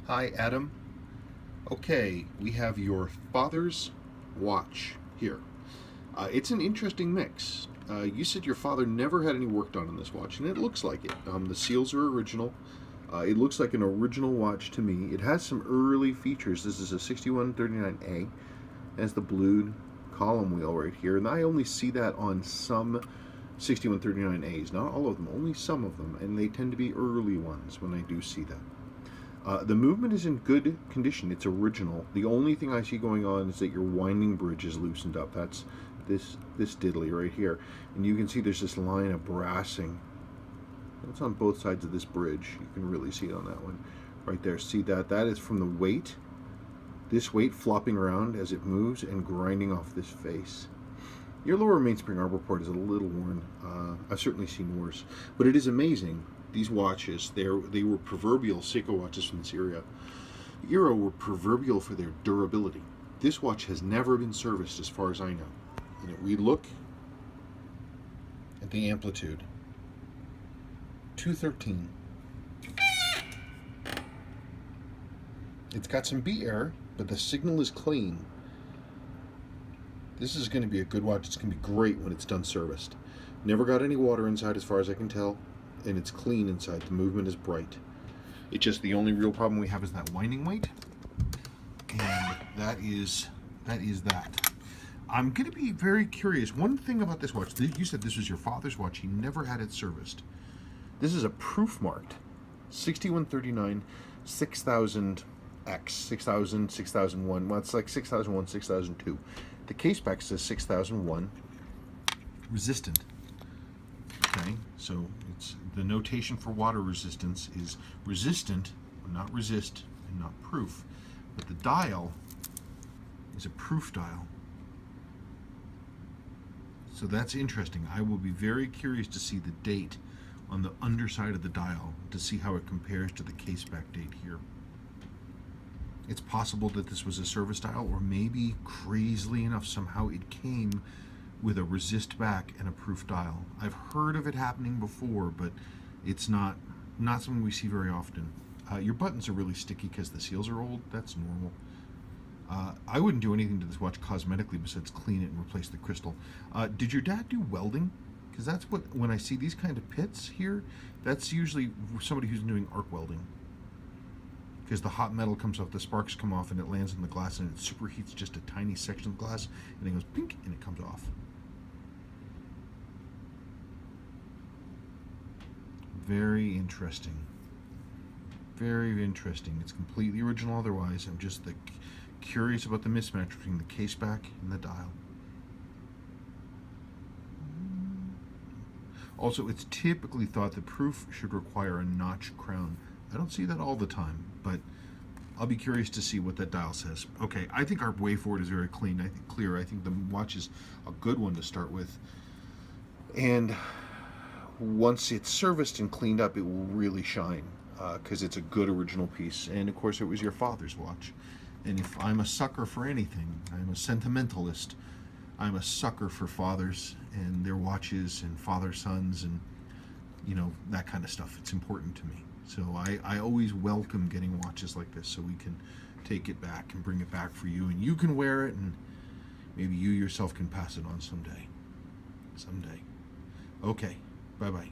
Hi, Adam. Okay, we have your father's watch here. It's an interesting mix. You said your father never had any work done on this watch, and it looks like it. The seals are original. It looks like an original watch to me. It has some early features. This is a 6139A. It has the blued column wheel right here, and I only see that on some 6139As. Not all of them, only some of them, and they tend to be early ones when I do see that. The movement is in good condition. It's original. The only thing I see going on is that your winding bridge is loosened up. That's this diddly right here. And you can see there's this line of brassing. That's on both sides of this bridge. You can really see it on that one. Right there. See that? That is from the weight. This weight flopping around as it moves and grinding off this face. Your lower mainspring arbor port is a little worn. I've certainly seen worse. But it is amazing. These watches, they were proverbial, Seiko watches from this era were proverbial for their durability. This watch has never been serviced as far as I know. And if we look at the amplitude, 213. It's got some beat error, but the signal is clean. This is going to be a good watch. It's going to be great when it's done serviced. Never got any water inside as far as I can tell, and it's clean inside. The movement is bright. It's just the only real problem we have is that winding weight, and that is that. I'm going to be very curious. One thing about this watch, you said this was your father's watch. He never had it serviced. This is a proof marked 6139 6000X, 6000, 6001. Well, it's like 6001, 6002. The case back says 6001 resistant. Okay, so it's the notation for water resistance is resistant, not resist, and not proof. But the dial is a proof dial. So that's interesting. I will be very curious to see the date on the underside of the dial to see how it compares to the case back date here. It's possible that this was a service dial, or maybe, crazily enough, somehow it came with a resist back and a proof dial. I've heard of it happening before, but it's not something we see very often. Your buttons are really sticky because the seals are old. That's normal. I wouldn't do anything to this watch cosmetically besides clean it and replace the crystal. Did your dad do welding? Because that's what, when I see these kind of pits here, that's usually somebody who's doing arc welding. Because the hot metal comes off, the sparks come off, and it lands in the glass, and it superheats just a tiny section of the glass, and it goes pink, and it comes off. Very interesting. Very interesting. It's completely original otherwise. I'm just curious about the mismatch between the case back and the dial. Also, it's typically thought that proof should require a notch crown. I don't see that all the time, but I'll be curious to see what that dial says. Okay, I think our way forward is very clean. I think clear. I think the watch is a good one to start with. And once it's serviced and cleaned up, it will really shine because it's a good original piece. And of course, it was your father's watch. And if I'm a sucker for anything, I'm a sentimentalist. I'm a sucker for fathers and their watches and father-sons and, that kind of stuff. It's important to me. So I always welcome getting watches like this so we can take it back and bring it back for you. And you can wear it, and maybe you yourself can pass it on someday. Okay, bye-bye.